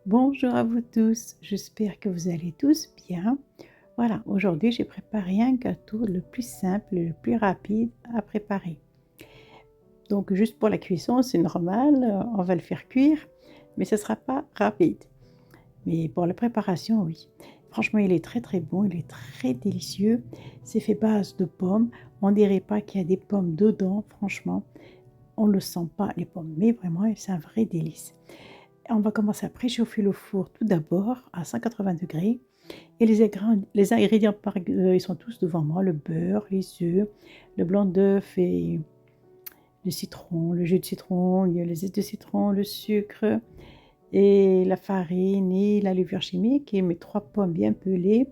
Bonjour à vous tous, j'espère que vous allez tous bien. Voilà, aujourd'hui j'ai préparé un gâteau le plus simple et le plus rapide à préparer. Donc juste pour la cuisson, c'est normal, on va le faire cuire, mais ce ne sera pas rapide. Mais pour la préparation, oui. Franchement, il est très très bon, il est très délicieux. C'est fait base de pommes. On dirait pas qu'il y a des pommes dedans, franchement. On ne le sent pas, les pommes, mais vraiment, c'est un vrai délice. On va commencer à préchauffer le four tout d'abord à 180 degrés. Et les ingrédients, ils sont tous devant moi, le beurre, les œufs, le blanc d'œuf et le citron, le jus de citron, il y a les zestes de citron, le sucre et la farine et la levure chimique et mes 3 pommes bien pelées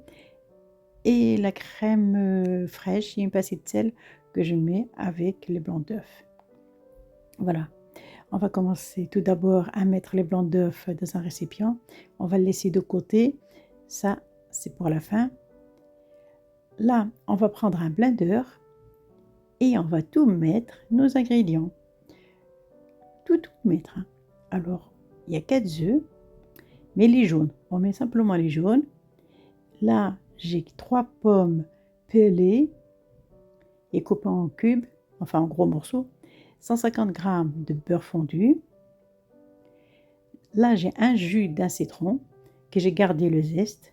et la crème, fraîche et une pincée de sel que je mets avec les blancs d'œuf. Voilà. On va commencer tout d'abord à mettre les blancs d'œufs dans un récipient. On va le laisser de côté. Ça, c'est pour la fin. Là, on va prendre un blender et on va tout mettre, nos ingrédients. Tout mettre, hein. Alors, il y a 4 œufs, mais les jaunes. On met simplement les jaunes. Là, j'ai 3 pommes pelées et coupées en cubes, enfin en gros morceaux. 150 g de beurre fondu. Là, j'ai un jus d'un citron que j'ai gardé le zeste.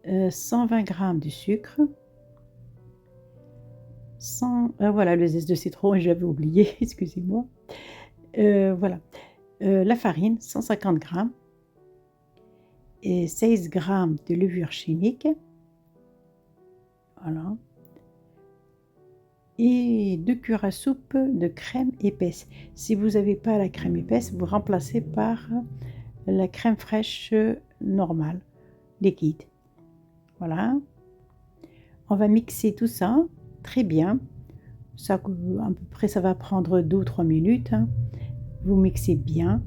120 g de sucre. Voilà le zeste de citron, j'avais oublié, excusez-moi. Voilà, la farine, 150 g et 16 g de levure chimique. Voilà. Et 2 cuillères à soupe de crème épaisse. Si vous n'avez pas la crème épaisse, vous remplacez par la crème fraîche normale, liquide. Voilà. On va mixer tout ça très bien. Ça, à peu près, ça va prendre 2 ou 3 minutes. Hein. Vous mixez bien,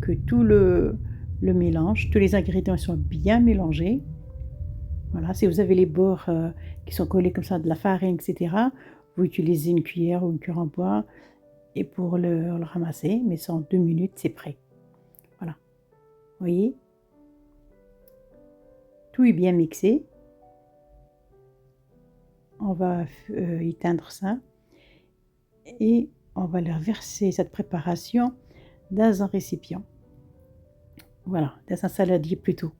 que tout le mélange, tous les ingrédients sont bien mélangés. Voilà, si vous avez les bords qui sont collés comme ça de la farine, etc., vous utilisez une cuillère ou une cuillère en bois et pour le ramasser, mais c'est en 2 minutes, c'est prêt. Voilà, vous voyez, tout est bien mixé. On va éteindre ça et on va leur verser cette préparation dans un récipient. Voilà, dans un saladier plutôt.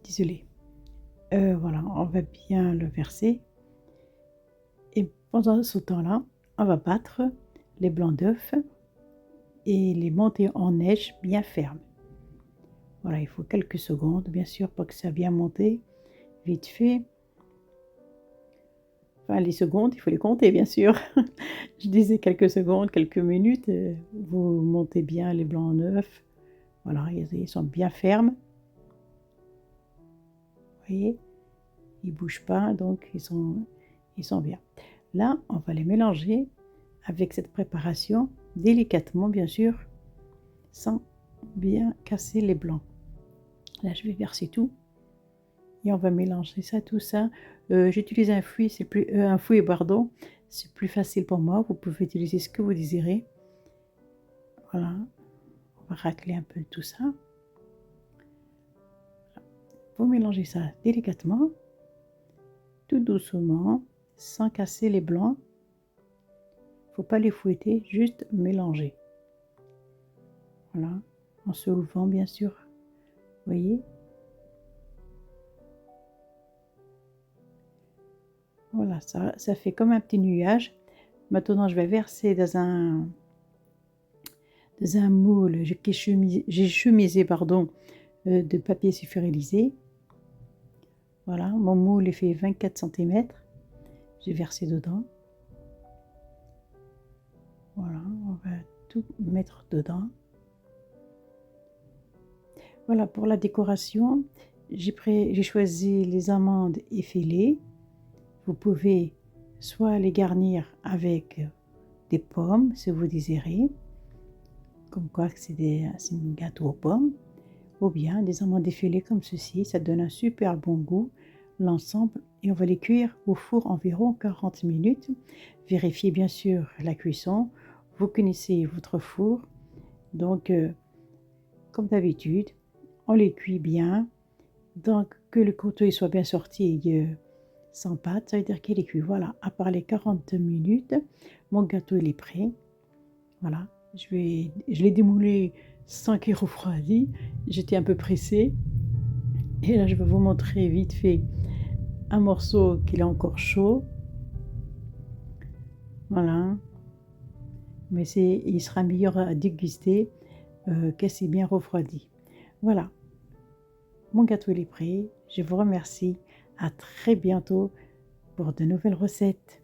Désolée. Voilà, on va bien le verser et pendant ce temps-là, on va battre les blancs d'œufs et les monter en neige bien ferme. Voilà, il faut quelques secondes, bien sûr, pour que ça bien monte vite fait. Enfin, les secondes, il faut les compter, bien sûr. Je disais quelques secondes, quelques minutes. Vous montez bien les blancs d'œufs. Voilà, ils sont bien fermes. Vous voyez, ils ne bougent pas, donc ils sont bien. Là, on va les mélanger avec cette préparation délicatement, bien sûr, sans bien casser les blancs. Là, je vais verser tout et on va mélanger ça, tout ça. J'utilise un fouet, un fouet, pardon, c'est plus facile pour moi. Vous pouvez utiliser ce que vous désirez. Voilà, on va racler un peu tout ça. Vous mélangez ça délicatement, tout doucement, sans casser les blancs. Faut pas les fouetter, juste mélanger. Voilà, en se levant bien sûr. Vous voyez? Voilà, ça fait comme un petit nuage. Maintenant, je vais verser dans un moule. J'ai chemisé pardon, de papier sulfurisé. Voilà, mon moule est fait 24 cm. J'ai versé dedans. Voilà, on va tout mettre dedans. Voilà, pour la décoration, j'ai choisi les amandes effilées. Vous pouvez soit les garnir avec des pommes, si vous désirez, comme quoi c'est un gâteau aux pommes, ou bien des amandes effilées comme ceci, ça donne un super bon goût, l'ensemble, et on va les cuire au four environ 40 minutes. Vérifiez bien sûr la cuisson, vous connaissez votre four, donc comme d'habitude, on les cuit bien. Donc, que le gâteau il soit bien sorti sans pâte, ça veut dire qu'il est cuit. Voilà, à part les 40 minutes, mon gâteau il est prêt. Voilà, je l'ai démoulé sans qu'il refroidisse. J'étais un peu pressée. Et là, je vais vous montrer vite fait un morceau qu'il est encore chaud. Voilà, mais il sera meilleur à déguster que c'est bien refroidi. Voilà, mon gâteau il est prêt. Je vous remercie. À très bientôt pour de nouvelles recettes.